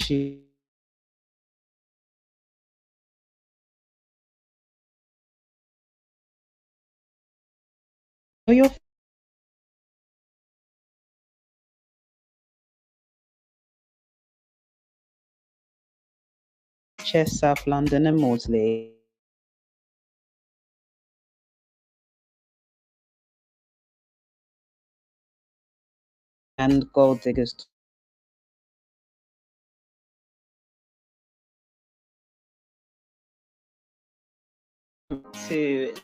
She know your Chess, South London and Maudsley. And Gold Diggers to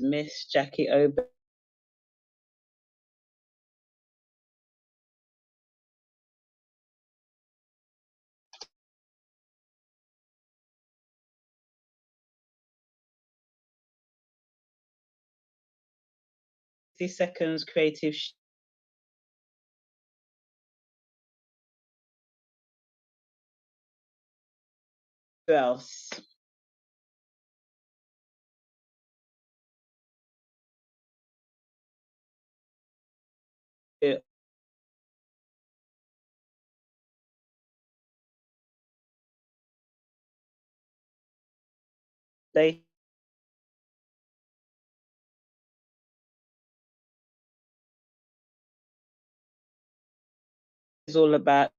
Miss Jacqui Obeng. Seconds creative. Who else? Yeah. They is all about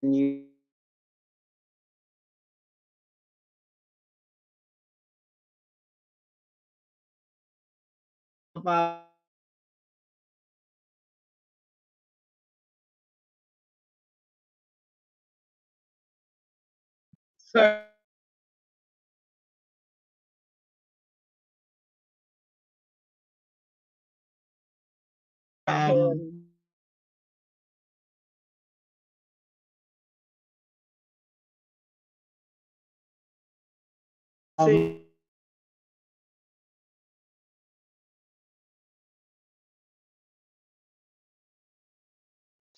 new about so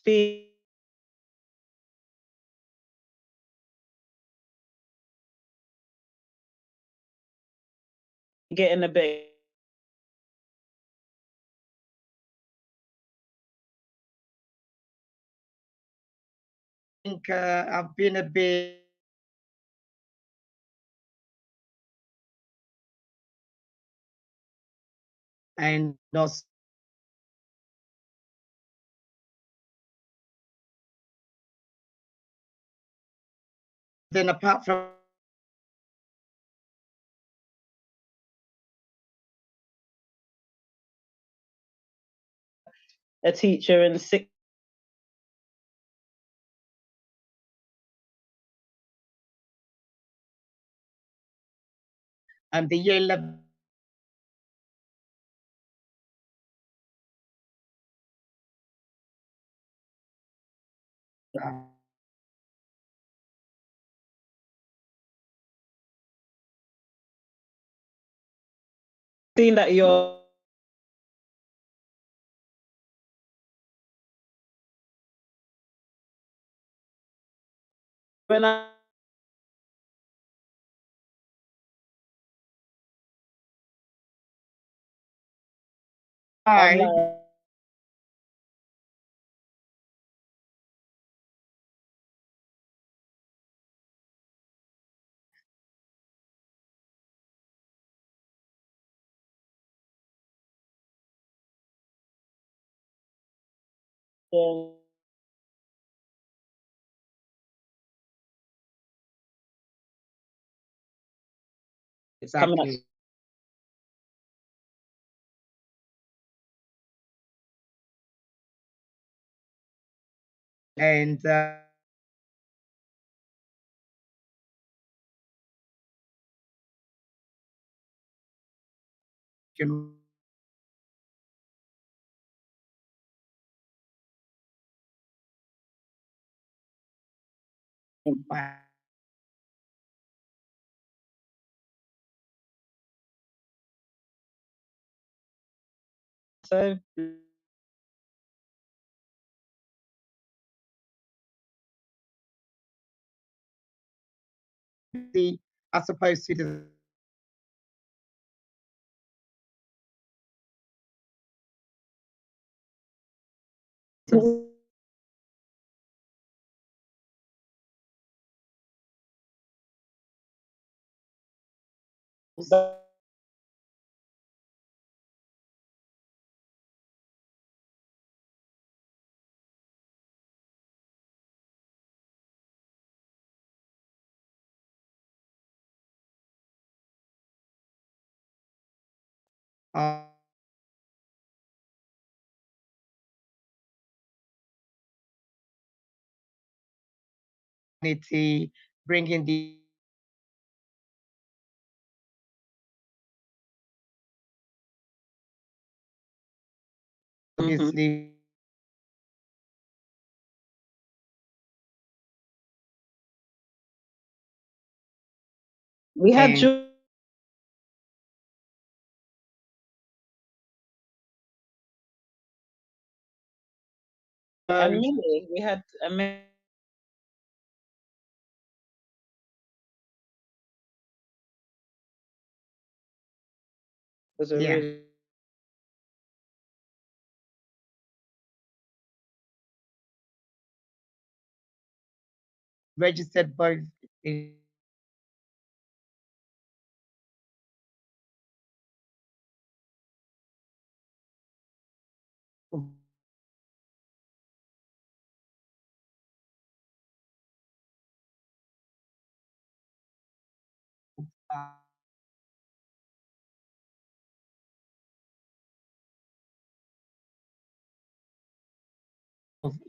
see getting a bit I think I've been a bit and also then apart from a teacher in sixth and the year 11 seeing that you're when I exactly. And can so as opposed to the uh, community, bringing the obviously We had and and Millie. We had a was a yeah, really registered both in of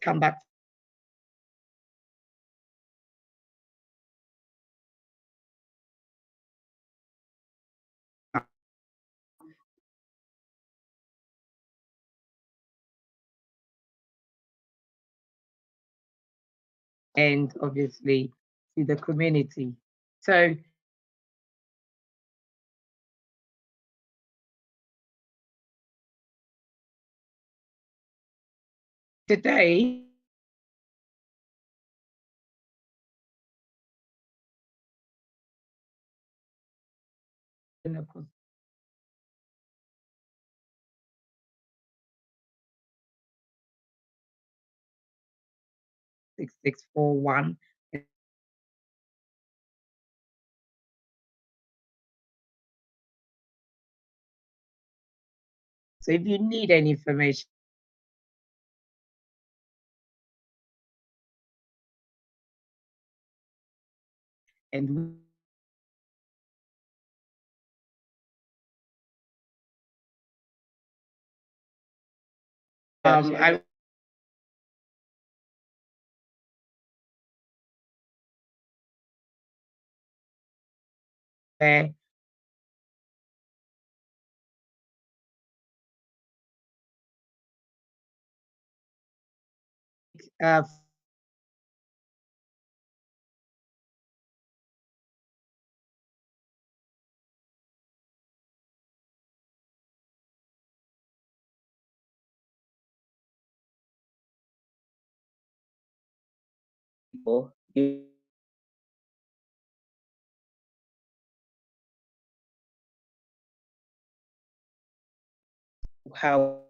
come back and obviously to the community. So today, of course, 6641. So if you need any information, and I uh, uh, people. How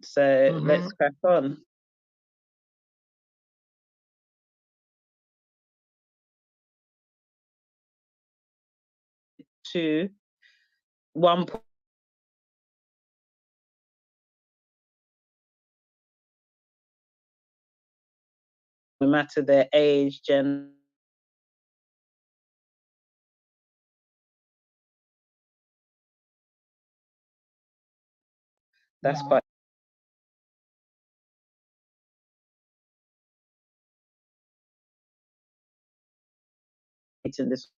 so let's crack on. To one point, no matter their age, gender. That's quite in this.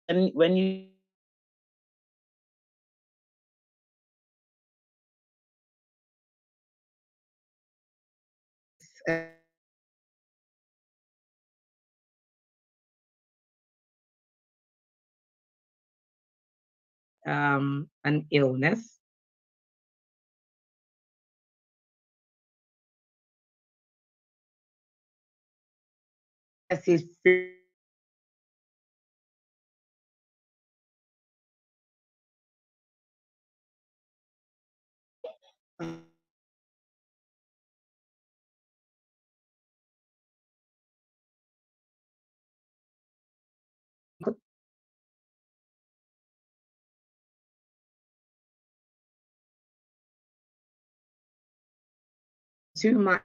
And when you an illness. As he's too much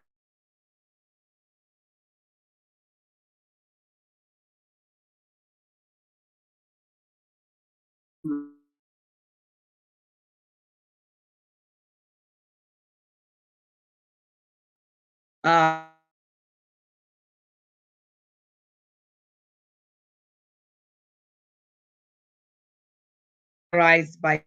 uh, characterized by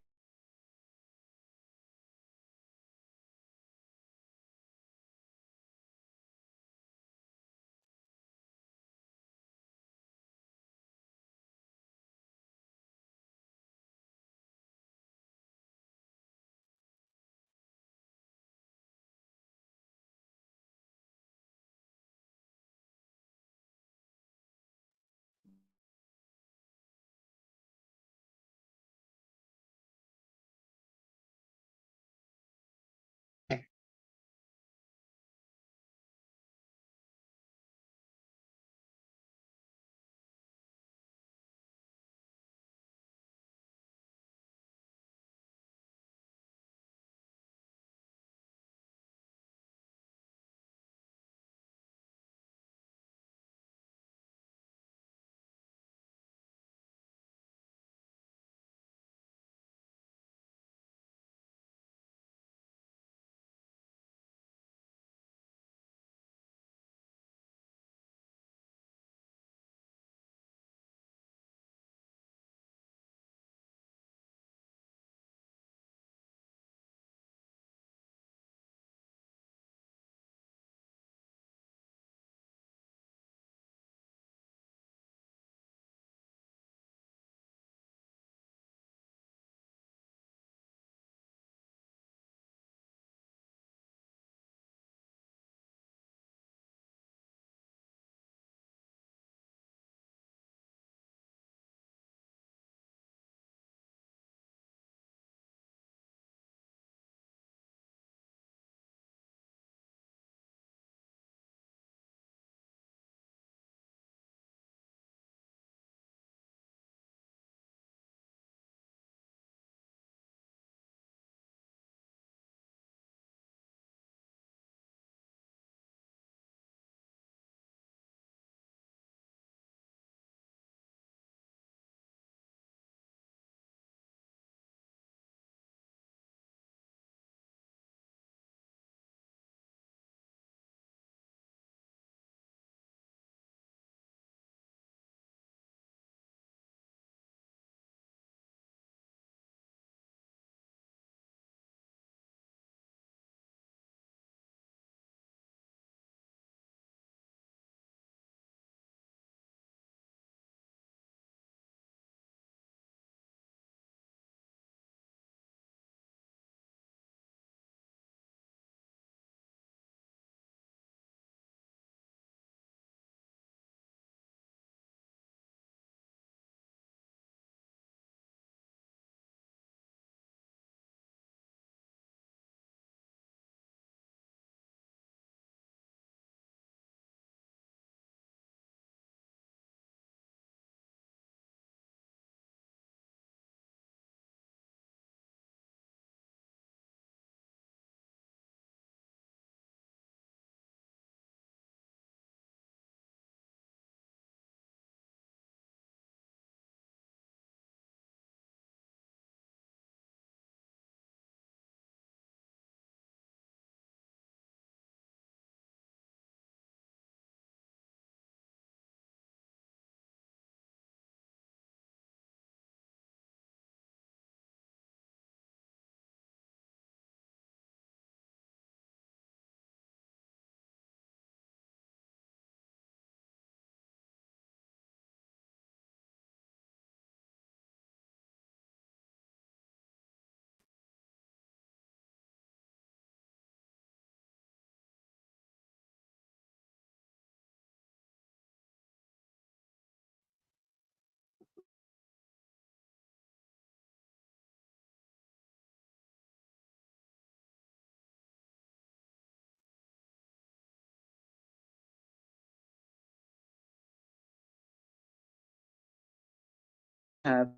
have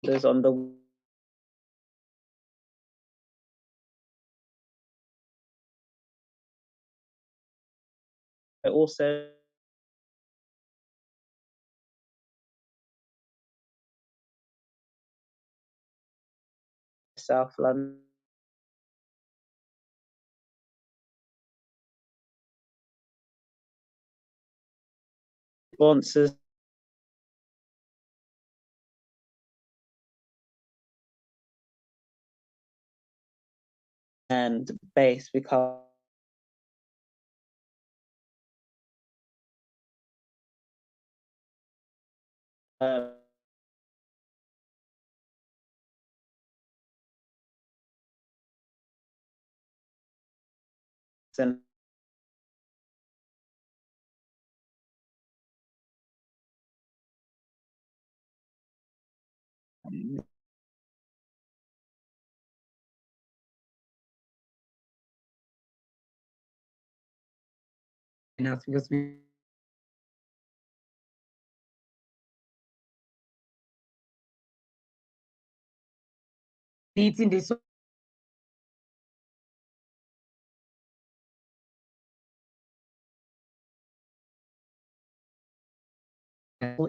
those on the also South London. Sponsors and base because and enough because we eating this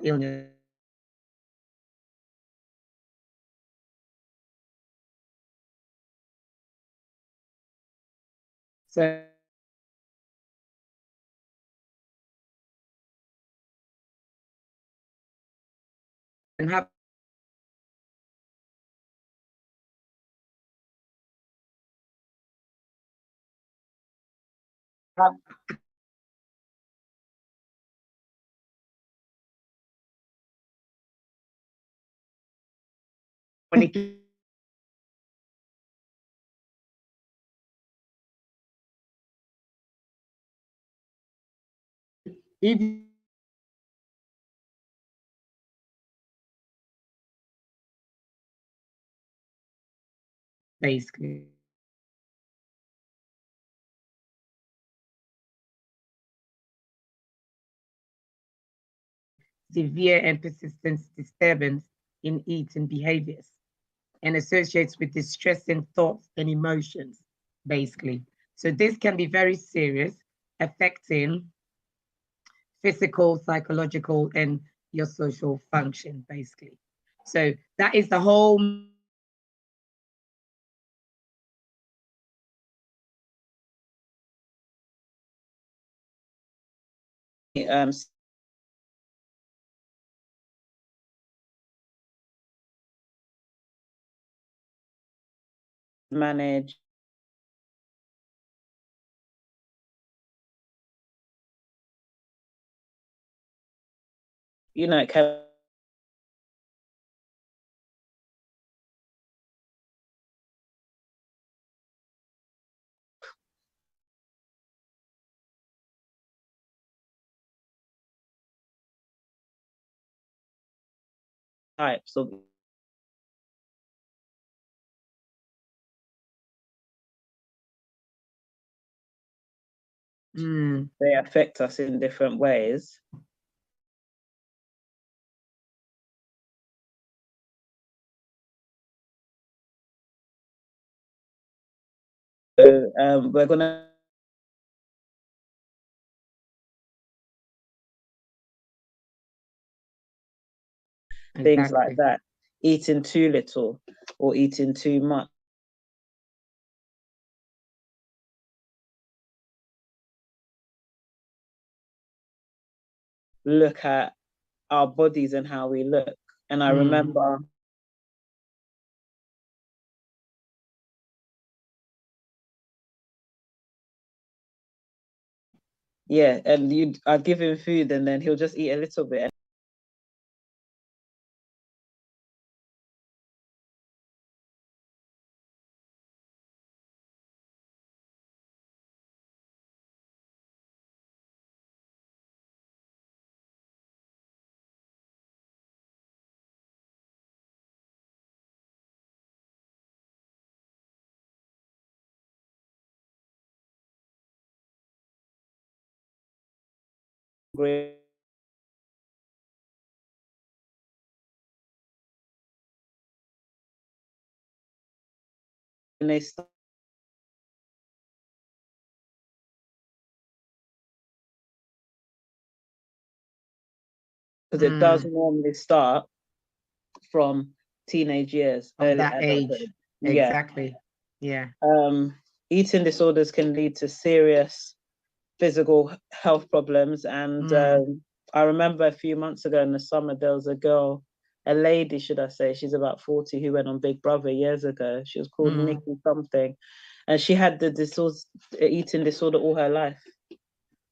illness. So and have when it if basically severe and persistent disturbance in eating behaviors and associates with distressing thoughts and emotions, basically. So this can be very serious, affecting physical, psychological, and your social function, basically. So that is the whole manage it can types of they affect us in different ways. So we're gonna things like that, eating too little or eating too much. Look at our bodies and how we look. And I remember and I'd give him food and then he'll just eat a little bit. hungry, and they start, because it does normally start from teenage years, of early that age. adulthood. Exactly. Yeah. Eating disorders can lead to serious physical health problems. And I remember a few months ago in the summer, there was a lady, should I say, she's about 40, who went on Big Brother years ago. She was called Nikki something. And she had the eating disorder all her life.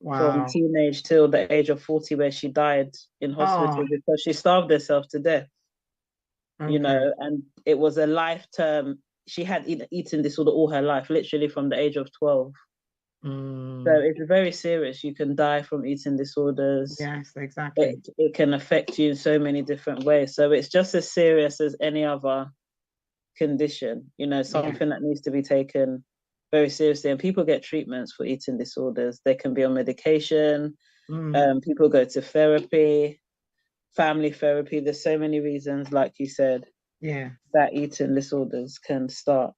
Wow. From teenage till the age of 40, where she died in hospital because she starved herself to death. Okay. You know, and it was a lifetime. She had eating disorder all her life, literally from the age of 12. So it's very serious. You can die from eating disorders. Yes, exactly. It can affect you in so many different ways. So it's just as serious as any other condition, you know, something that needs to be taken very seriously. And people get treatments for eating disorders. They can be on medication. People go to therapy, family therapy. There's so many reasons, like you said, that eating disorders can start.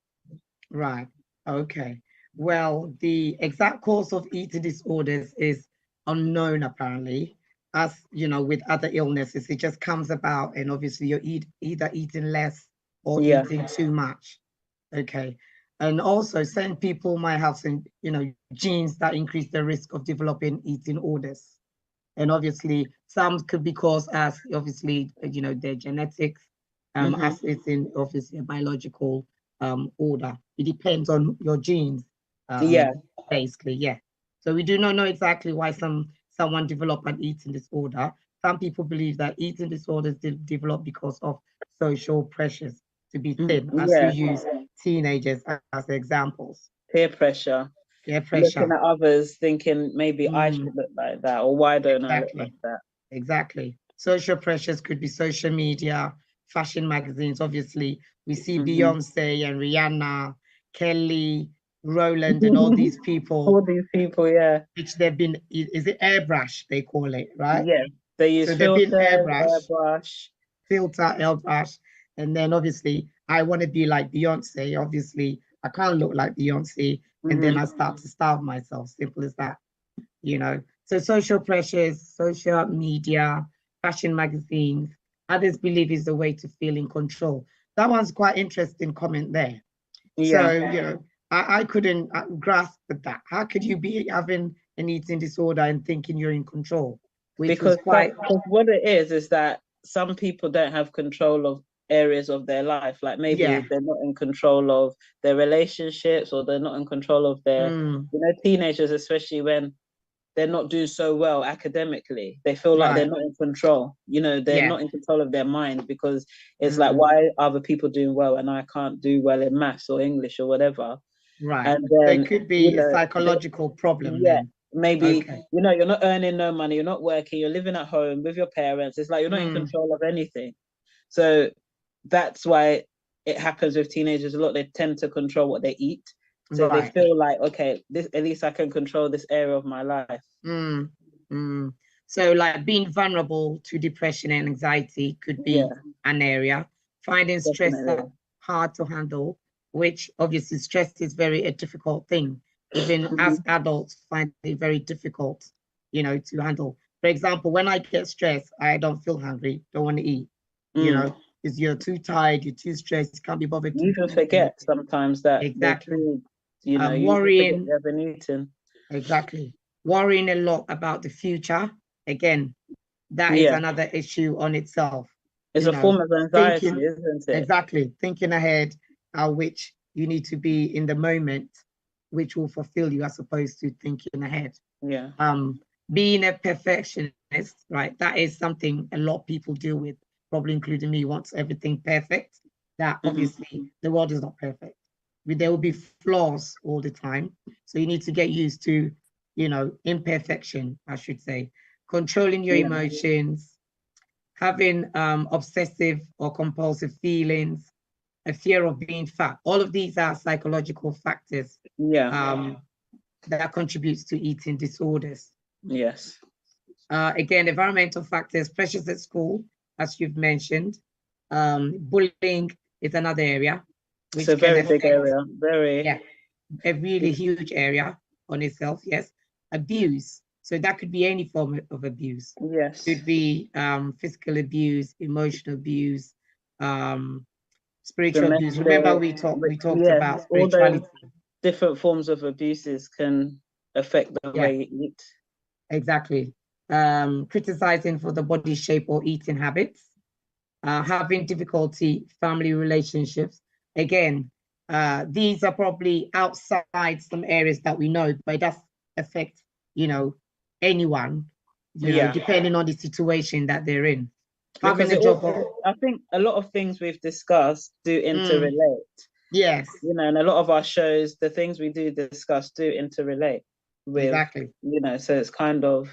Right. Okay. Well, the exact cause of eating disorders is unknown, apparently. As you know, with other illnesses, it just comes about, and obviously you're either eating less or eating too much. Okay. And also, certain people might have some, genes that increase the risk of developing eating disorders. And obviously, some could be caused as obviously, their genetics, as it's in obviously a biological order. It depends on your genes. Basically, yeah. So we do not know exactly why someone develop an eating disorder. Some people believe that eating disorders develop because of social pressures to be thin, as you use teenagers as examples. Peer pressure. Peer pressure. Looking at others, thinking maybe I should look like that, or why don't I look like that? Exactly. Social pressures could be social media, fashion magazines. Obviously, we see Beyonce and Rihanna, Kelly, Roland, and all these people. All these people, which they've been, is it airbrush they call it, right? Yeah, they use so they've been airbrush, airbrush, and then obviously I want to be like Beyonce. Obviously, I can't look like Beyonce, and then I start to starve myself. Simple as that, So social pressures, social media, fashion magazines, others believe is the way to feel in control. That one's quite interesting comment there. So, I couldn't grasp that. How could you be having an eating disorder and thinking you're in control? Because what it is that some people don't have control of areas of their life. Like maybe they're not in control of their relationships, or they're not in control of their, teenagers, especially when they're not doing so well academically. They feel like they're not in control. They're not in control of their mind, because it's like, why are other people doing well and I can't do well in maths or English or whatever? Right. And then there could be a psychological problem then. Maybe, you're not earning no money, you're not working, you're living at home with your parents. It's like you're not in control of anything. So that's why it happens with teenagers a lot. They tend to control what they eat. So they feel like, okay, at least I can control this area of my life. So like being vulnerable to depression and anxiety could be an area. Finding stress hard to handle, which obviously stress is a difficult thing. Even as adults find it very difficult, to handle. For example, when I get stressed, I don't feel hungry, don't want to eat, because you're too tired, you're too stressed, you can't be bothered. You even forget sometimes that exactly. Worrying. You haven't eaten. Exactly. Worrying a lot about the future. Again, that is another issue on itself. It's a form of anxiety, isn't it? Exactly. Thinking ahead, which you need to be in the moment, which will fulfill you as opposed to thinking ahead. Yeah. Being a perfectionist, right? That is something a lot of people deal with, probably including me, wants everything perfect. That obviously the world is not perfect. There will be flaws all the time. So you need to get used to, imperfection, I should say. Controlling your emotions, having obsessive or compulsive feelings, a fear of being fat. All of these are psychological factors that contributes to eating disorders. Yes. Again, environmental factors, pressures at school, as you've mentioned. Bullying is another area. Which it's a very big area, yeah, a really huge area on itself, yes. Abuse. So that could be any form of abuse. Yes. Could be physical abuse, emotional abuse, spiritual abuse. Remember we talked about spirituality. All different forms of abuses can affect the way you eat. Exactly. Criticizing for the body shape or eating habits, having difficulty, family relationships. Again, these are probably outside some areas that we know, but it does affect, anyone, depending on the situation that they're in. Having a job. I think a lot of things we've discussed do interrelate. Yes. And a lot of our shows, the things we do discuss do interrelate with, exactly. So it's kind of,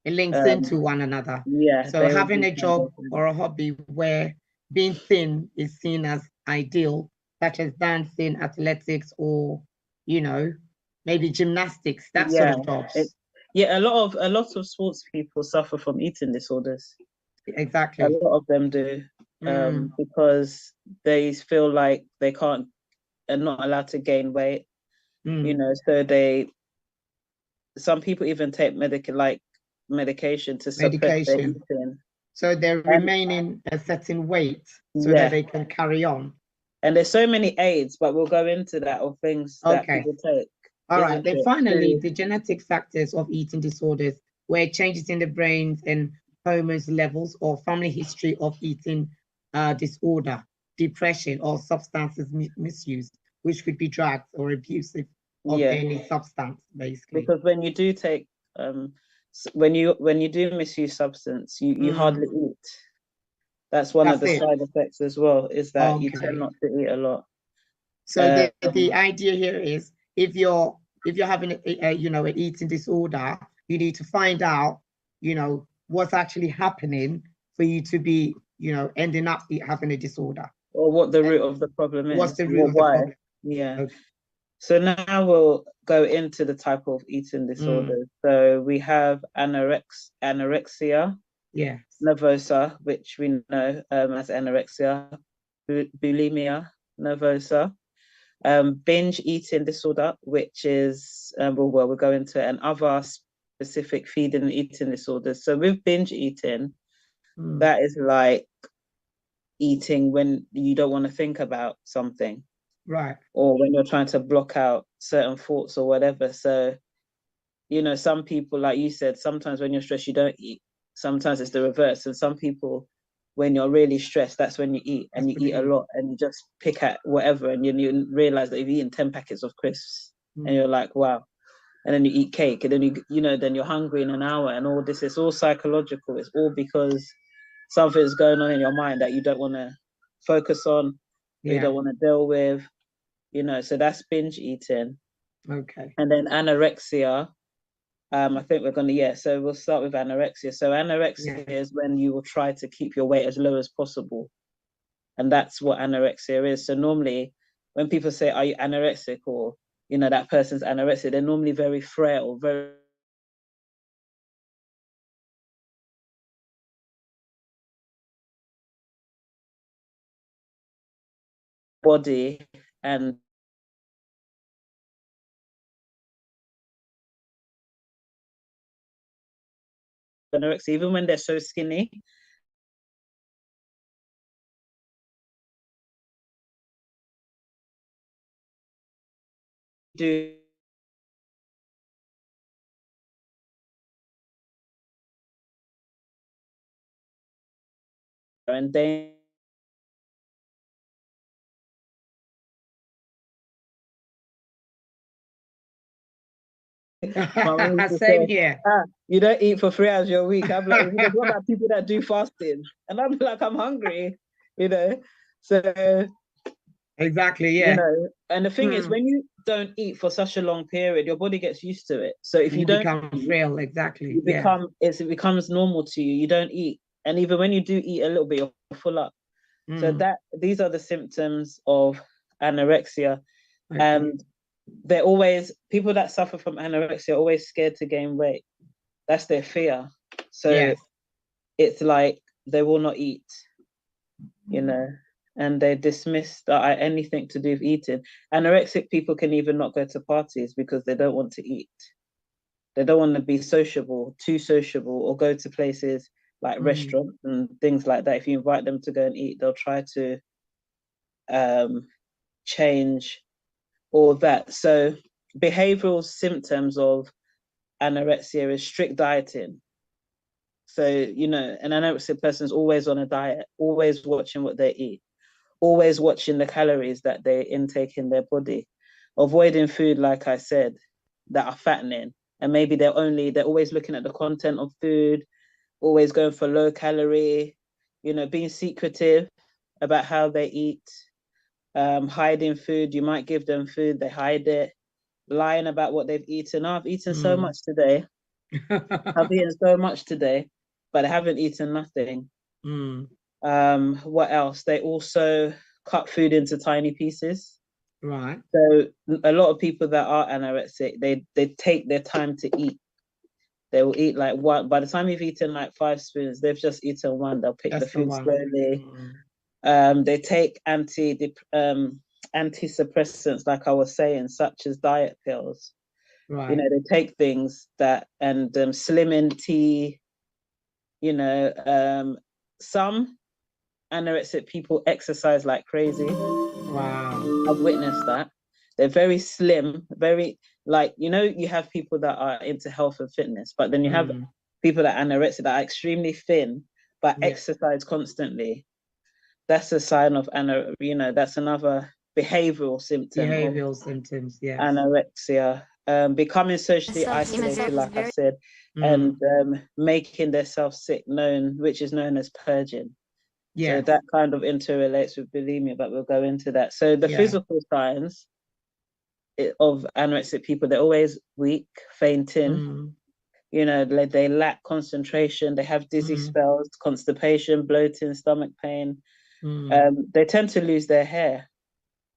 it links into one another. Yeah. So having a job or a hobby where being thin is seen as ideal, such as dancing, athletics, or maybe gymnastics, that sort of jobs. A lot of sports people suffer from eating disorders. Exactly. A lot of them do, because they feel like they can't and not allowed to gain weight. So some people even take medication to suppress their eating. So they're remaining a certain weight so that they can carry on. And there's so many aids, but we'll go into that, of things that people take. All right. Then finally, the genetic factors of eating disorders, where changes in the brains and hormones levels, or family history of eating disorder, depression, or substances misuse, which could be drugs or abusive of any substance, basically. Because when you do take, when you do misuse substance, you hardly eat. That's one of the side effects as well, is that you tend not to eat a lot. So the idea here is, if you're having an eating disorder, you need to find out, what's actually happening for you to be, ending up having a disorder. Or what the root of the problem is. What's the root of the problem? Yeah. Okay. So now we'll go into the type of eating disorders. So we have anorexia. Yes. Nervosa, which we know as anorexia, bulimia nervosa, binge eating disorder, which is, we'll go into it, and other specific feeding and eating disorders. So with binge eating, that is like eating when you don't want to think about something. Right. Or when you're trying to block out certain thoughts or whatever. So, some people, like you said, sometimes when you're stressed, you don't eat. Sometimes it's the reverse. And some people, when you're really stressed, that's when you eat, and you eat a lot, and you just pick at whatever, and you realize that you've eaten 10 packets of crisps, and you're like, wow. And then you eat cake, and then then you're hungry in an hour, and all this. It's all psychological. It's all because something's going on in your mind that you don't want to focus on, you don't want to deal with, so that's binge eating. Okay. And then anorexia, I think we're going to, so we'll start with anorexia. So anorexia is when you will try to keep your weight as low as possible. And that's what anorexia is. So normally when people say, are you anorexic, or, that person's anorexic, they're normally very frail, very body, and anorexia, even when they're so skinny, do and they same here. You don't eat for 3 hours your week. I'm like, what about people that do fasting? And I'm like, I'm hungry, So exactly, and the thing is, when you don't eat for such a long period, your body gets used to it. So if you don't become frail, exactly. It becomes normal to you. You don't eat. And even when you do eat a little bit, you're full up. So these are the symptoms of anorexia. Okay. And they're always, people that suffer from anorexia are always scared to gain weight. That's their fear. So it's like they will not eat, you know, and they dismiss anything to do with eating. Anorexic people can even not go to parties because they don't want to eat. They don't want to be too sociable, or go to places like restaurants and things like that. If you invite them to go and eat, they'll try to change all that. So behavioral symptoms of anorexia is strict dieting. So, you know, an anorexic person is always on a diet, always watching what they eat, always watching the calories that they intake in their body, avoiding food, like I said, that are fattening. And maybe they're always looking at the content of food, always going for low calorie, you know, being secretive about how they eat, hiding food. You might give them food, they hide it, lying about what they've eaten. Oh, I've eaten so much today. I've eaten so much today, but I haven't eaten nothing. What else? They also cut food into tiny pieces. Right. So a lot of people that are anorexic, they take their time to eat. They will eat like one. By the time you've eaten like 5 spoons, they've just eaten one. They'll pick the food slowly. They take anti-suppressants, like I was saying, such as diet pills. Right. You know, they take things that, and slimming tea. You know, some anorexic people exercise like crazy. Wow. I've witnessed that. They're very slim, very, like, you know, you have people that are into health and fitness, but then you have people that are anorexic that are extremely thin, but exercise constantly. That's a sign of you know, that's another behavioral symptom. Behavioral symptoms, yes. Anorexia. Becoming socially isolated, like I said, and making themselves sick, which is known as purging. So that kind of interrelates with bulimia, but we'll go into that. So the physical signs of anorexic people, they're always weak, fainting. You know, they lack concentration. They have dizzy spells, constipation, bloating, stomach pain. They tend to lose their hair,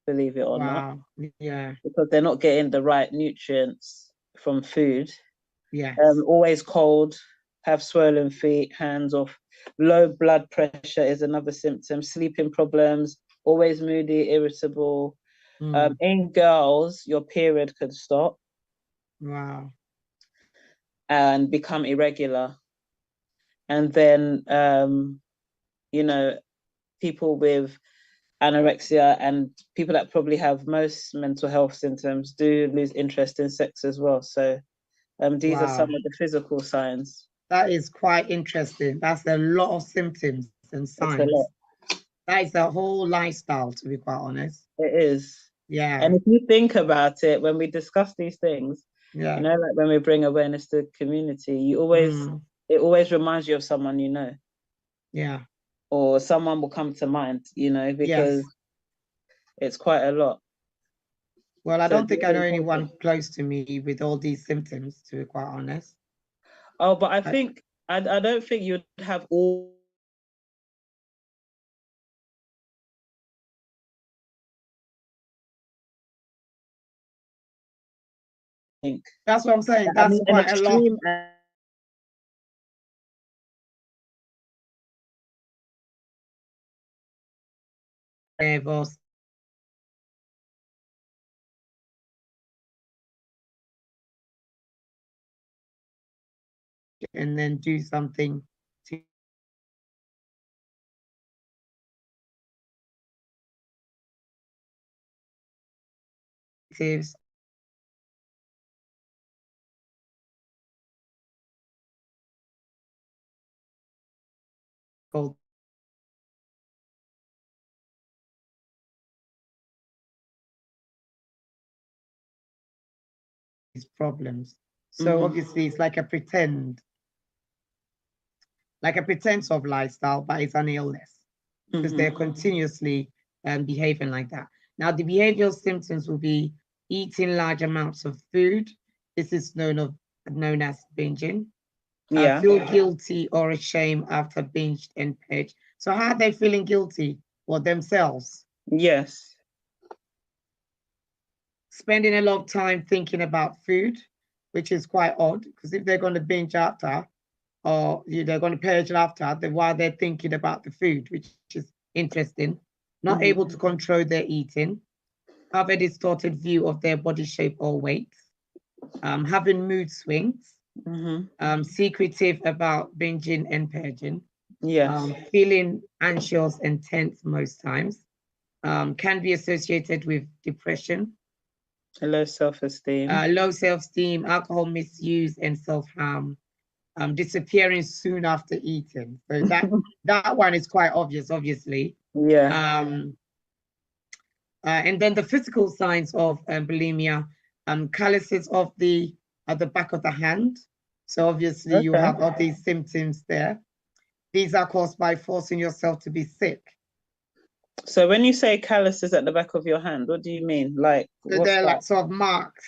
believe it or not. Yeah. Because they're not getting the right nutrients from food. Yes. Always cold, have swollen feet, hands off. Low blood pressure is another symptom. Sleeping problems, always moody, irritable. In girls, your period could stop. Wow. And become irregular. And then, you know, people with anorexia and people that probably have most mental health symptoms do lose interest in sex as well. So these are some of the physical signs. That is quite interesting. That's a lot of symptoms and signs. That is a whole lifestyle, to be quite honest. It is. Yeah. And if you think about it, when we discuss these things, you know, like when we bring awareness to the community, it always reminds you of someone you know. Yeah. Or someone will come to mind, you know, because it's quite a lot. Well, I don't think I know anyone close to me with all these symptoms, to be quite honest. Oh, but I think, I don't think you'd have all. That's what I'm saying. That's quite a lot. And then do something to called these problems. So obviously it's like a pretense of lifestyle, but it's an illness because they're continuously behaving like that. Now, the behavioral symptoms will be eating large amounts of food. This is known as binging. Feel guilty or ashamed after binged and purged. So how are they feeling guilty? Or themselves? Yes. Spending a lot of time thinking about food, which is quite odd, because if they're going to binge after, or they're going to purge laughter while they're thinking about the food, which is interesting. Not able to control their eating, have a distorted view of their body shape or weight, having mood swings, secretive about binging and purging, feeling anxious and tense most times, can be associated with depression, low self-esteem, alcohol misuse and self-harm, disappearing soon after eating. So that one is quite obvious, obviously. And then the physical signs of bulimia, calluses of at the back of the hand. So obviously you have all these symptoms there. These are caused by forcing yourself to be sick. So when you say calluses at the back of your hand, what do you mean? Like, so they're like sort of marks.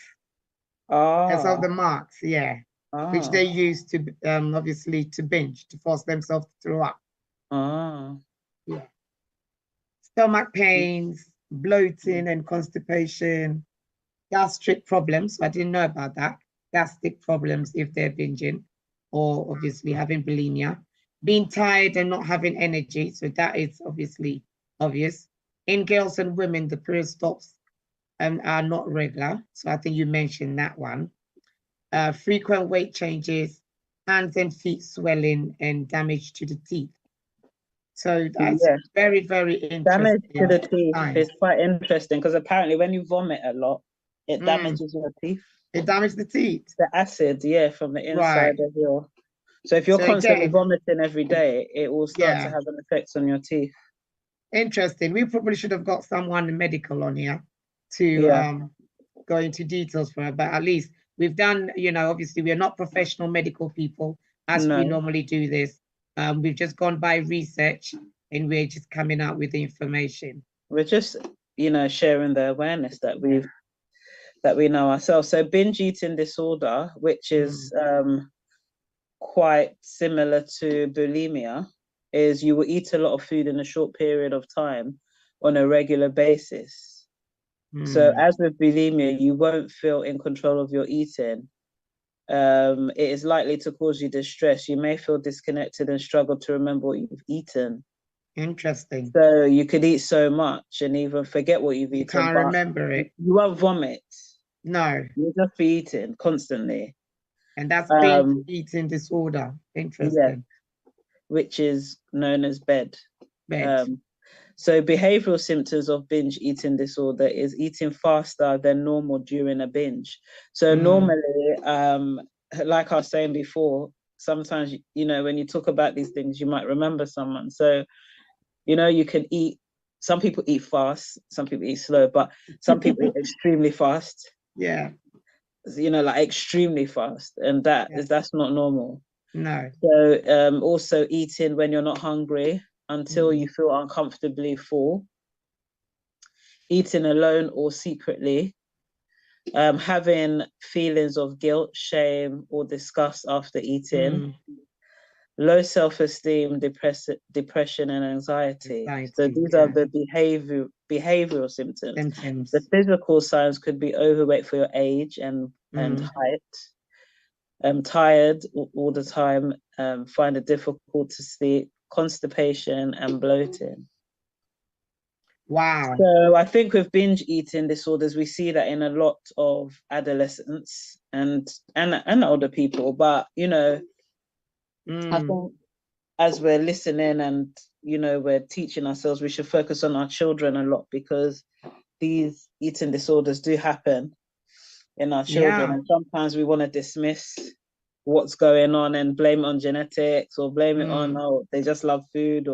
That's all the marks, which they use to obviously to binge, to force themselves to throw up. Yeah. Stomach pains, bloating and constipation, gastric problems. I didn't know about that. Gastric problems if they're binging, or obviously having bulimia. Being tired and not having energy. So that is obviously obvious. In girls and women, the period stops and are not regular. So I think you mentioned that one. Frequent weight changes, hands and feet swelling, and damage to the teeth. So that's very, very interesting. Damage to the teeth is quite interesting because apparently when you vomit a lot, it damages your teeth. It damages the teeth? The acid, from the inside of your... So if you're constantly vomiting every day, it will start to have an effect on your teeth. Interesting. We probably should have got someone medical on here to go into details for it, but at least we've done, obviously we are not professional medical people as we normally do this. We've just gone by research and we're just coming out with the information. We're just, sharing the awareness that we know ourselves. So binge eating disorder, which is quite similar to bulimia, is you will eat a lot of food in a short period of time on a regular basis. So as with bulimia, you won't feel in control of your eating. It is likely to cause you distress. You may feel disconnected and struggle to remember what you've eaten. Interesting. So you could eat so much and even forget what you've eaten. You can't remember it. You won't vomit. No. You'll just be eating constantly. And that's binge eating disorder. Interesting. Which is known as BED. So behavioral symptoms of binge eating disorder is eating faster than normal during a binge. So normally, like I was saying before, sometimes, when you talk about these things, you might remember someone. So, you can eat, some people eat fast, some people eat slow, but some people eat extremely fast. Yeah. Like extremely fast. And that's not normal. No. So also eating when you're not hungry until you feel uncomfortably full, eating alone or secretly, having feelings of guilt, shame, or disgust after eating, low self-esteem, depression, and anxiety. So these are the behavioral symptoms. The physical signs could be overweight for your age and height, tired all the time, find it difficult to sleep, constipation, and bloating. Wow. So I think with binge eating disorders, we see that in a lot of adolescents and older people. But, I think as we're listening and, we're teaching ourselves, we should focus on our children a lot because these eating disorders do happen in our children. And sometimes we want to dismiss what's going on and blame it on genetics or blame it on, they just love food,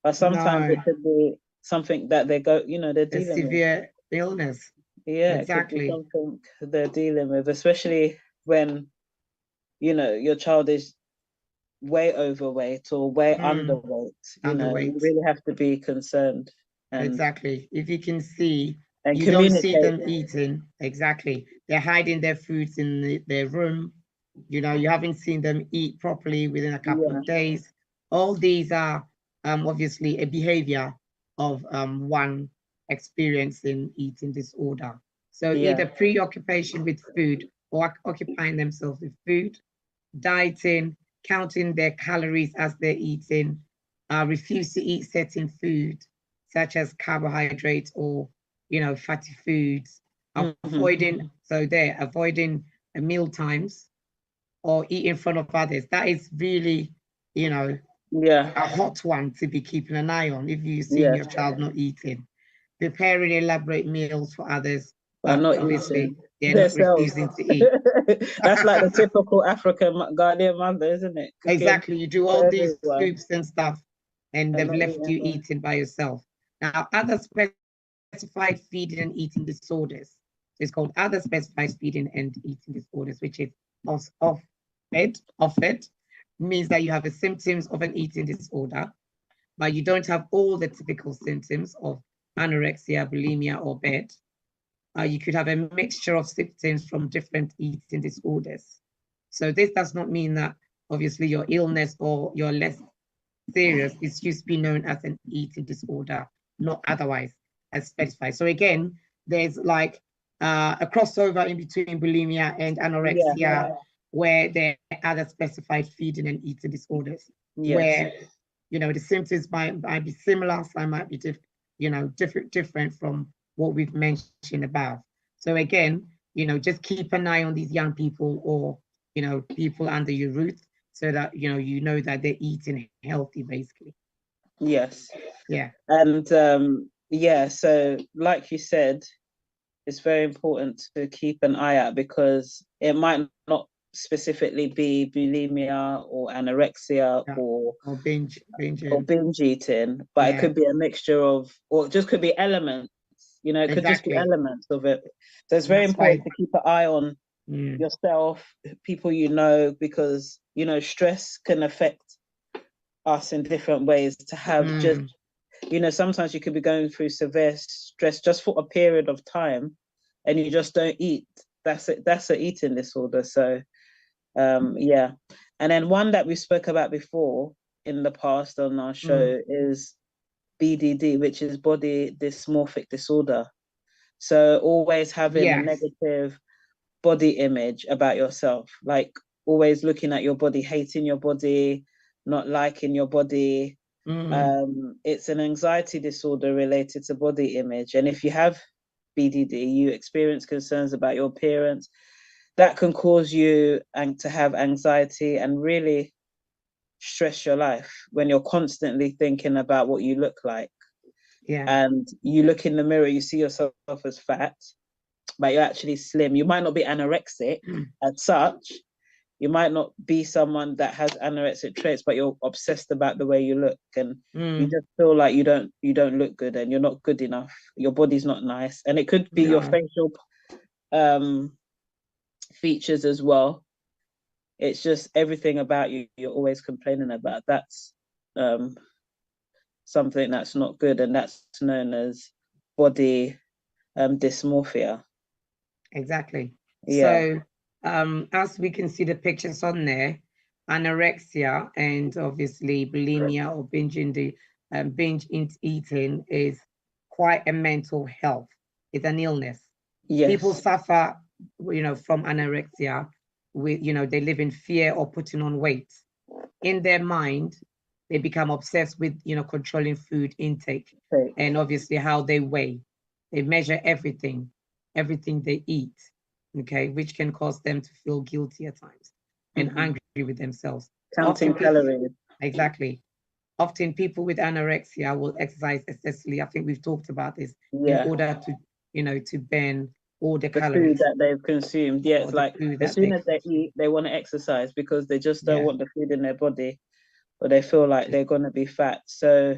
but sometimes it could be something that they're dealing with. Severe illness. Yeah, exactly. It could be something they're dealing with, especially when, your child is way overweight or way underweight. You really have to be concerned. Exactly. If you can see, you don't see them eating. Exactly. They're hiding their foods in their room. You haven't seen them eat properly within a couple of days. All these are obviously a behavior of one experiencing eating disorder. So either preoccupation with food or occupying themselves with food, dieting, counting their calories as they're eating, refuse to eat certain food, such as carbohydrates or, fatty foods, avoiding meal times or eat in front of others. That is really, a hot one to be keeping an eye on if you see your child not eating. Preparing elaborate meals for others, but not obviously eating. they're not refusing to eat. That's like the typical African Ghanaian mother, isn't it? Cooking exactly. You do all these soups and stuff, and they've left you eating by yourself. Now, other specified feeding and eating disorders. It's called other specified feeding and eating disorders, which is offered, means that you have the symptoms of an eating disorder, but you don't have all the typical symptoms of anorexia, bulimia, or BED. You could have a mixture of symptoms from different eating disorders. So this does not mean that obviously your illness or your less serious is used to be known as an eating disorder, not otherwise as specified. So again, there's like a crossover in between bulimia and anorexia, where there are other specified feeding and eating disorders, where the symptoms might be similar, some might be different from what we've mentioned above. So again, just keep an eye on these young people or people under your roof, so that you know that they're eating healthy, basically. Yes. Yeah. And so like you said, it's very important to keep an eye out, because it might not specifically be bulimia or anorexia or binge eating, but it could be a mixture of, or it just could be elements. It could just be elements of it. So it's very important to keep an eye on yourself, people because stress can affect us in different ways. To have just sometimes you could be going through severe stress just for a period of time, and you just don't eat. That's an eating disorder. So and then one that we spoke about before in the past on our show is BDD, which is body dysmorphic disorder. So always having a negative body image about yourself, like always looking at your body, hating your body, not liking your body. It's an anxiety disorder related to body image. And if you have BDD, you experience concerns about your appearance. That can cause you to have anxiety and really stress your life when you're constantly thinking about what you look like. And you look in the mirror, you see yourself as fat, but you're actually slim. You might not be anorexic as such. You might not be someone that has anorexic traits, but you're obsessed about the way you look, and you just feel like you don't look good, and you're not good enough. Your body's not nice, and it could be your facial features as well. It's just everything about you you're always complaining about. That's something that's not good, and that's known as body dysmorphia. Exactly. So as we can see the pictures on there, anorexia and obviously bulimia or binge eating is quite a mental health. It's an illness. People suffer from anorexia with they live in fear or putting on weight. In their mind, they become obsessed with controlling food intake and obviously how they weigh. They measure everything they eat, which can cause them to feel guilty at times and angry with themselves. Counting calories. Exactly. Often people with anorexia will exercise excessively. I think we've talked about this in order to to burn all the calories. Food that they've consumed. It's like as soon as they eat, they want to exercise because they just don't want the food in their body, or they feel like they're going to be fat. So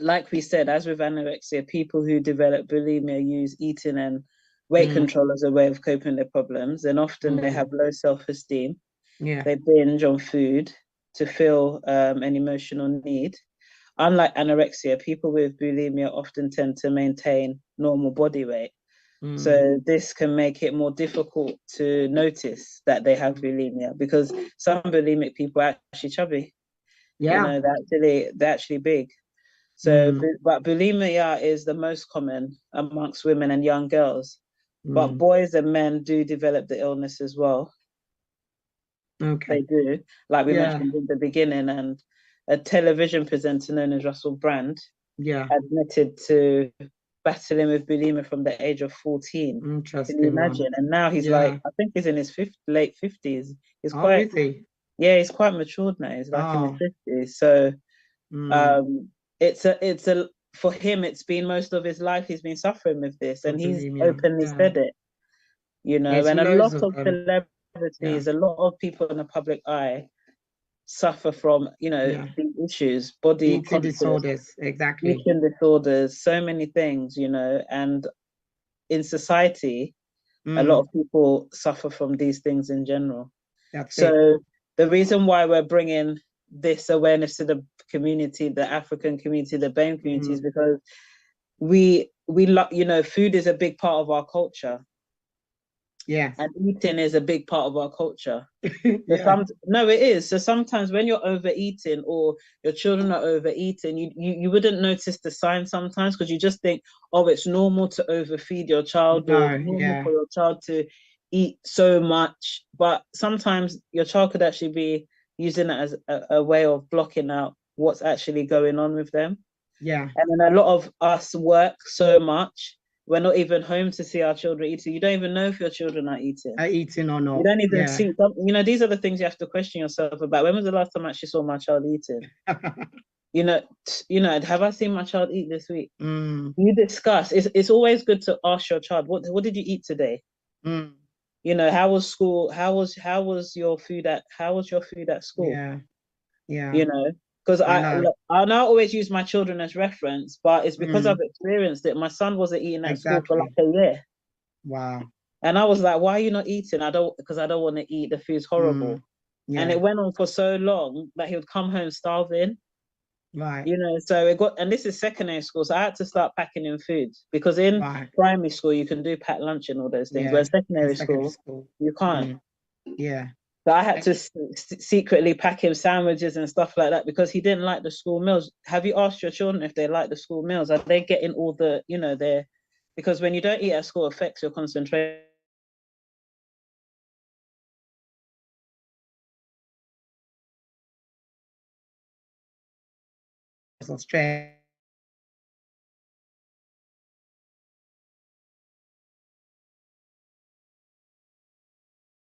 like we said, as with anorexia, people who develop bulimia use eating and weight control as a way of coping with their problems, and often they have low self-esteem. They binge on food to feel an emotional need. Unlike anorexia, people with bulimia often tend to maintain normal body weight. So this can make it more difficult to notice that they have bulimia, because some bulimic people are actually chubby. They're actually big. So, but bulimia is the most common amongst women and young girls. But boys and men do develop the illness as well. Okay. They do, like we Yeah. mentioned in the beginning, and a television presenter known as Russell Brand admitted to battling with bulimia from the age of 14. Interesting. Can you imagine? And now he's like, I think he's in his late 50s. He's quite, is he? yeah, he's quite matured now. He's like in his 50s. So it's a for him, it's been most of his life he's been suffering with this, and he's openly said it, you know. And a lot of celebrities, a lot of people in the public eye suffer from, you know, these issues, body eating disorders, exactly. eating disorders, so many things, you know. And in society, a lot of people suffer from these things in general. So the reason why we're bringing this awareness to the community, the African community, the BAME community, is because we you know, food is a big part of our culture. Yeah. And eating is a big part of our culture. No, it is. So sometimes when you're overeating or your children are overeating, you wouldn't notice the signs sometimes, because you just think, oh, it's normal to overfeed your child, or it's normal for your child to eat so much. But sometimes your child could actually be using it as a way of blocking out what's actually going on with them. Yeah. And then a lot of us work so much, we're not even home to see our children eating. You don't even know if your children are eating. Are eating or not. You don't even see them. You know, these are the things you have to question yourself about. When was the last time I actually saw my child eating? you know, have I seen my child eat this week? You discuss. It's always good to ask your child, what did you eat today? You know, how was school? How was your food at school? Yeah. You know, because I now always use my children as reference, but it's because I've experienced it. My son wasn't eating at school for like a year. Wow. And I was like, why are you not eating? Because I don't want to eat. The food's horrible. And it went on for so long that he would come home starving. Right. You know, so and this is secondary school, so I had to start packing in food, because in primary school you can do packed lunch and all those things, but in secondary school you can't. Yeah. So I had to secretly pack him sandwiches and stuff like that, because he didn't like the school meals. Have you asked your children if they like the school meals? Are they getting all the, you know, because when you don't eat at school, it affects your concentration. Australia.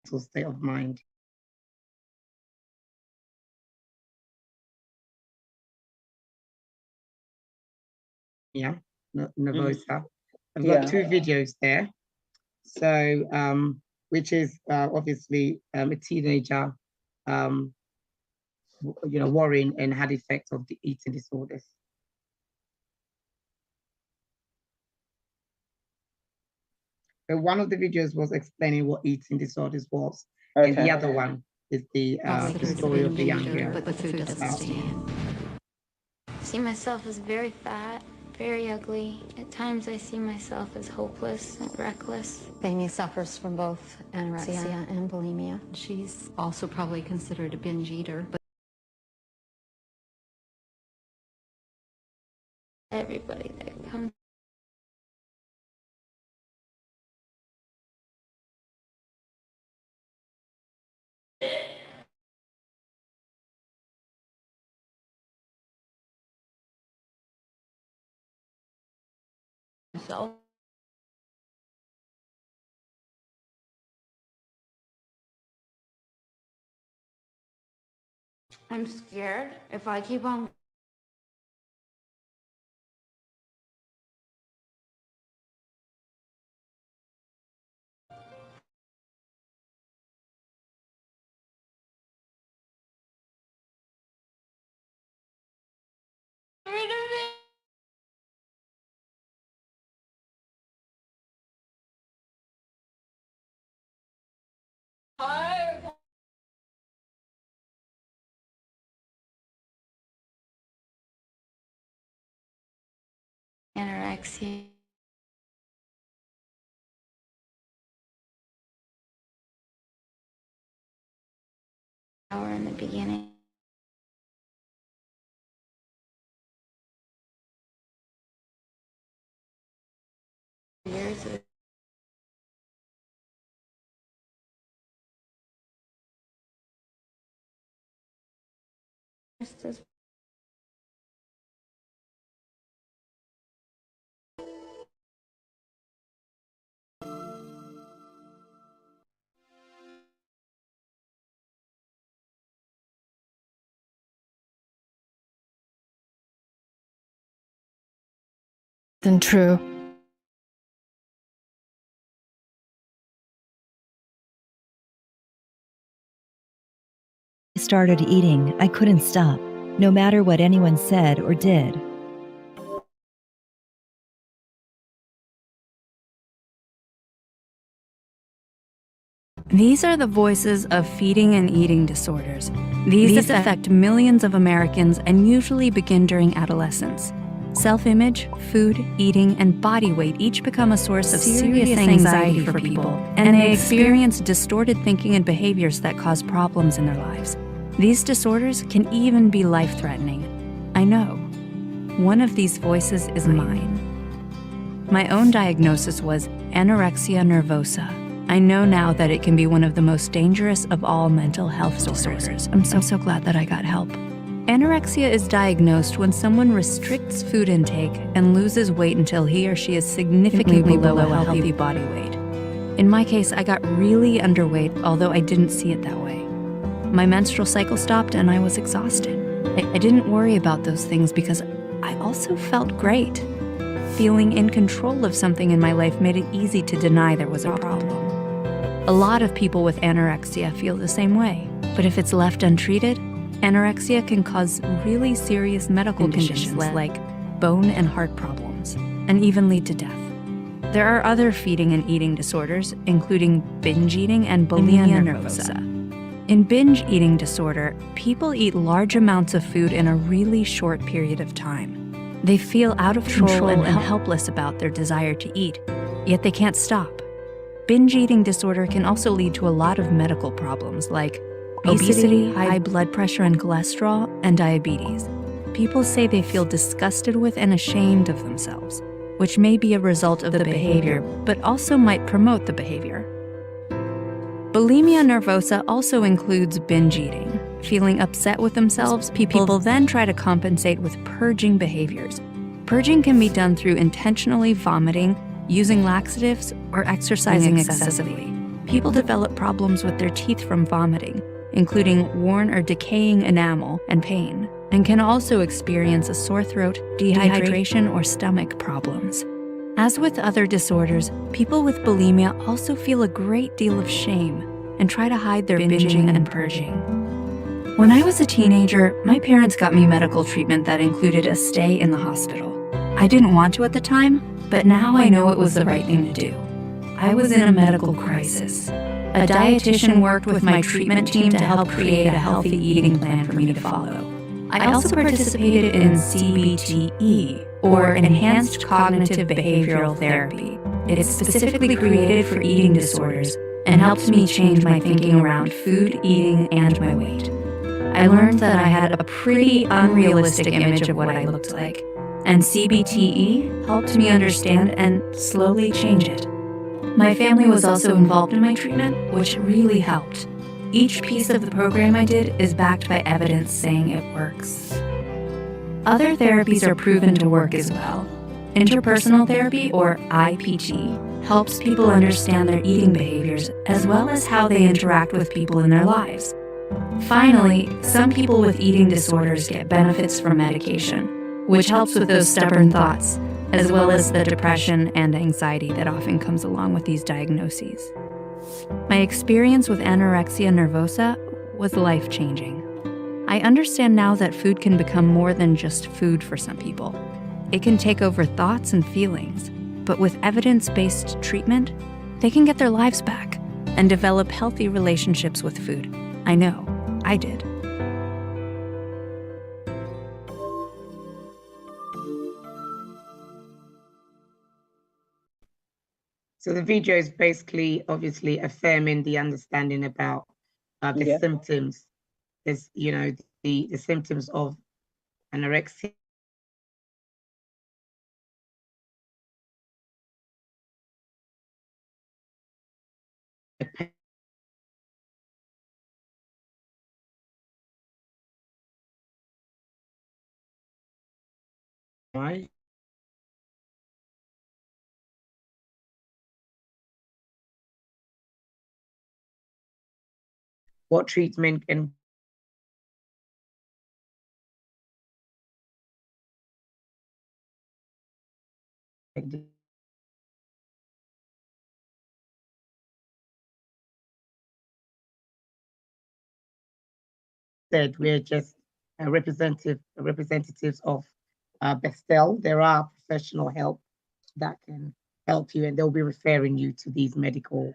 State of mind. Yeah, Nervosa. I've got two videos there. So, which is obviously a teenager, you know, worrying and had effects of the eating disorders. So one of the videos was explaining what eating disorders was, and the other one is the story of the young girl. But the food doesn't stand. I see myself as very fat, very ugly. At times I see myself as hopeless and reckless. Amy suffers from both anorexia and bulimia. She's also probably considered a binge eater, but everybody that comes so I'm scared if I keep on anorexia. In the beginning. Years of Than true. I started eating, I couldn't stop, no matter what anyone said or did. These are the voices of feeding and eating disorders. These affect millions of Americans and usually begin during adolescence. Self-image, food, eating, and body weight each become a source of serious anxiety for people, and they experience distorted thinking and behaviors that cause problems in their lives. These disorders can even be life-threatening. I know. One of these voices is mine. My own diagnosis was anorexia nervosa. I know now that it can be one of the most dangerous of all mental health disorders. I'm so glad that I got help. Anorexia is diagnosed when someone restricts food intake and loses weight until he or she is significantly below a healthy body weight. In my case, I got really underweight, although I didn't see it that way. My menstrual cycle stopped and I was exhausted. I didn't worry about those things because I also felt great. Feeling in control of something in my life made it easy to deny there was a problem. A lot of people with anorexia feel the same way, but if it's left untreated, anorexia can cause really serious medical conditions like bone and heart problems, and even lead to death. There are other feeding and eating disorders, including binge eating and bulimia nervosa. In binge eating disorder, people eat large amounts of food in a really short period of time. They feel out of control and helpless about their desire to eat, yet they can't stop. Binge eating disorder can also lead to a lot of medical problems like obesity, high blood pressure and cholesterol, and diabetes. People say they feel disgusted with and ashamed of themselves, which may be a result of the behavior, but also might promote the behavior. Bulimia nervosa also includes binge eating. Feeling upset with themselves, people then try to compensate with purging behaviors. Purging can be done through intentionally vomiting, using laxatives, or exercising excessively. People develop problems with their teeth from vomiting, including worn or decaying enamel and pain, and can also experience a sore throat, dehydration, or stomach problems. As with other disorders, people with bulimia also feel a great deal of shame and try to hide their binging and purging. When I was a teenager, my parents got me medical treatment that included a stay in the hospital. I didn't want to at the time, but now I know it was the right thing to do. I was in a medical crisis. A dietitian worked with my treatment team to help create a healthy eating plan for me to follow. I also participated in CBTE, or Enhanced Cognitive Behavioral Therapy. It's specifically created for eating disorders and helped me change my thinking around food, eating, and my weight. I learned that I had a pretty unrealistic image of what I looked like, and CBTE helped me understand and slowly change it. My family was also involved in my treatment, which really helped. Each piece of the program I did is backed by evidence saying it works. Other therapies are proven to work as well. Interpersonal therapy, or IPT, helps people understand their eating behaviors as well as how they interact with people in their lives. Finally, some people with eating disorders get benefits from medication, which helps with those stubborn thoughts, as well as the depression and anxiety that often comes along with these diagnoses. My experience with anorexia nervosa was life-changing. I understand now that food can become more than just food for some people. It can take over thoughts and feelings, but with evidence-based treatment, they can get their lives back and develop healthy relationships with food. I know, I did. So the video is basically, obviously, affirming the understanding about the symptoms. There's, the symptoms of anorexia. Right. What treatment can said we're just representatives of Bestel. There are professional help that can help you, and they'll be referring you to these medical,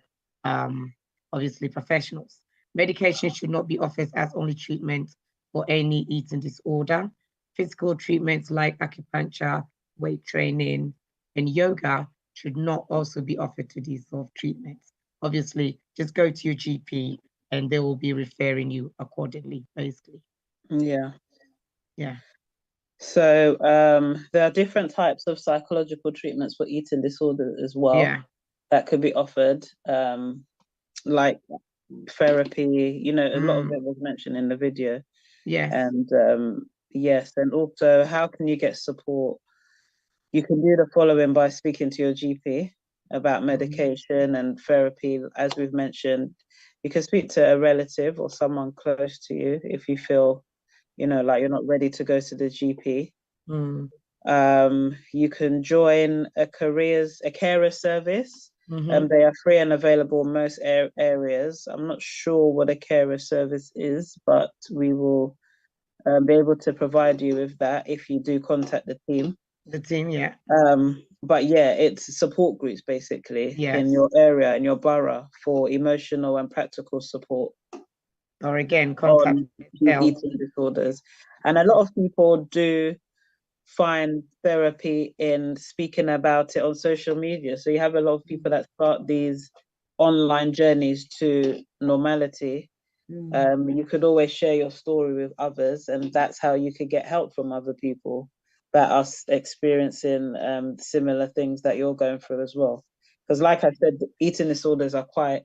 obviously professionals. Medication should not be offered as only treatment for any eating disorder. Physical treatments like acupuncture, weight training, and yoga should not also be offered to these sort of treatments. Obviously, just go to your GP and they will be referring you accordingly, basically. Yeah. Yeah. So there are different types of psychological treatments for eating disorder as well. Yeah. That could be offered, like therapy, you know, a lot of it was mentioned in the video. Yes. And yes, and also how can you get support? You can do the following by speaking to your GP about medication and therapy. As we've mentioned, you can speak to a relative or someone close to you if you feel, you know, like you're not ready to go to the GP. You can join a carer service. They are free and available in most areas. I'm not sure what a carer service is, but we will be able to provide you with that if you do contact the team. The team, yeah. But yeah, it's support groups basically in your area, in your borough, for emotional and practical support. Or again, contact eating disorders. And a lot of people do find therapy in speaking about it on social media. So you have a lot of people that start these online journeys to normality. You could always share your story with others, and that's how you could get help from other people that are experiencing similar things that you're going through as well. Because like I said, eating disorders are quite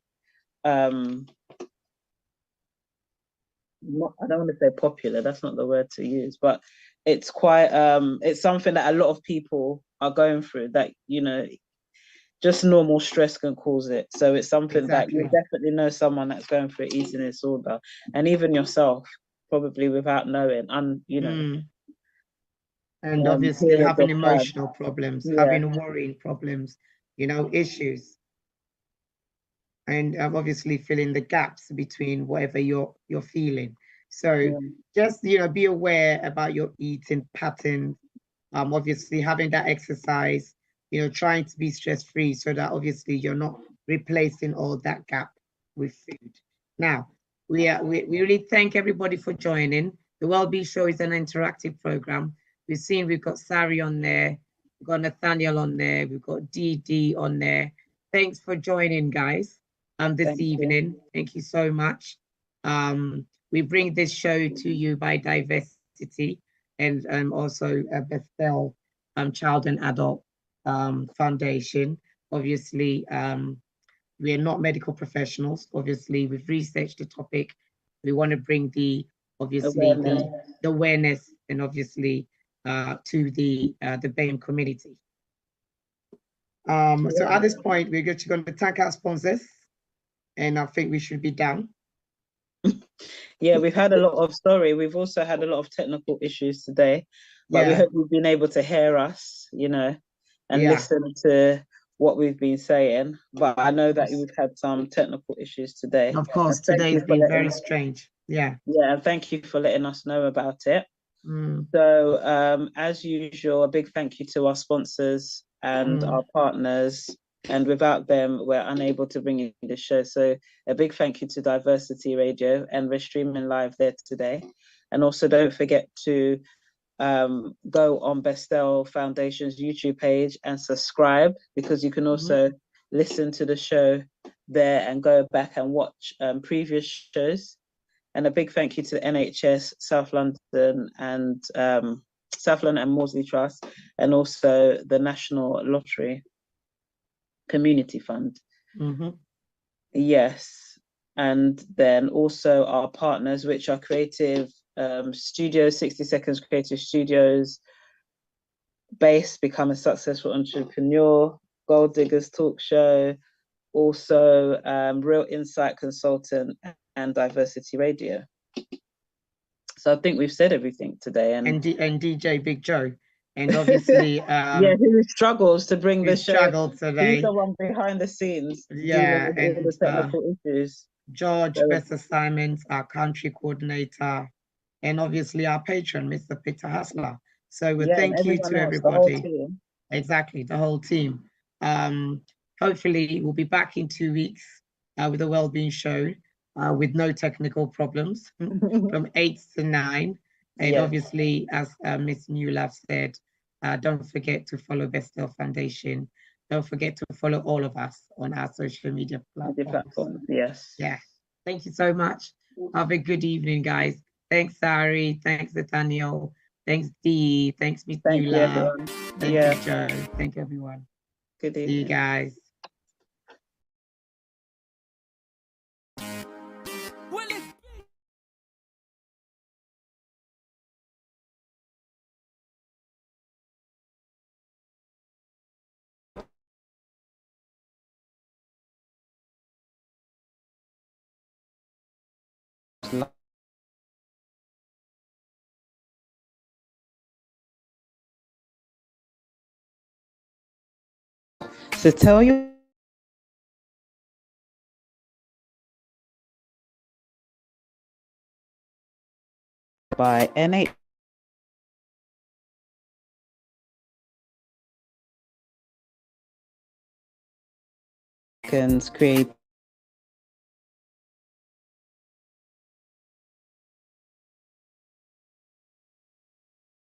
I don't want to say popular, that's not the word to use, but it's quite it's something that a lot of people are going through, that, you know, just normal stress can cause it. So it's something that you definitely know someone that's going through eating disorder, and even yourself, probably without knowing, you know. And obviously having emotional problems, having worrying problems, you know, issues. And obviously filling the gaps between whatever you're feeling. So just, you know, be aware about your eating patterns. Obviously having that exercise, you know, trying to be stress-free so that obviously you're not replacing all that gap with food. Now, we really thank everybody for joining. The Wellbeing Show is an interactive program. We've got Sari on there, we've got Nathaniel on there, we've got Dee on there. Thanks for joining, guys. This evening. Thank you so much. We bring this show to you by Diversity and also Bestel Child and Adult Foundation. Obviously, we are not medical professionals. Obviously, we've researched the topic. We want to bring the awareness and obviously to the BAME community. So at this point, we're just going to thank our sponsors, and I think we should be done. Yeah, we've had a lot of we've also had a lot of technical issues today, but we hope you've been able to hear us, you know, and listen to what we've been saying. But I know that we've had some technical issues today. Of course, today's been very strange. Yeah, and thank you for letting us know about it. So as usual, a big thank you to our sponsors and our partners, and without them we're unable to bring you the show. So a big thank you to Diversity Radio, and we're streaming live there today. And also don't forget to go on Bestel Foundation's YouTube page and subscribe, because you can also listen to the show there and go back and watch previous shows. And a big thank you to the NHS, South London and Maudsley Trust, and also the National Lottery Community Fund. Yes. And then also our partners, which are Creative Studios, 60 Seconds Creative Studios, Base, Become a Successful Entrepreneur, Gold Diggers Talk Show, also Real Insight Consultant and Diversity Radio. So I think we've said everything today. And DJ Big Joe. And obviously, yeah, who struggles to bring the show. Struggled today. He's the one behind the scenes. Yeah, dealing with all the technical issues. George, Best Assignments, our country coordinator, and obviously our patron, Mr. Peter Hassler. So thank you to everybody. Exactly, the whole team. Hopefully we'll be back in 2 weeks with a wellbeing show with no technical problems from 8 to 9. And obviously, as Miss Newlove said, don't forget to follow Bestel Foundation. Don't forget to follow all of us on our social media platforms. Yes. Yeah. Thank you so much. Have a good evening, guys. Thanks, Sari. Thanks, Nathaniel. Thanks, Dee. Thanks, Miss Newlove. Thank you, Joe. Thank you, everyone. Good evening. See you guys. So tell you by NH create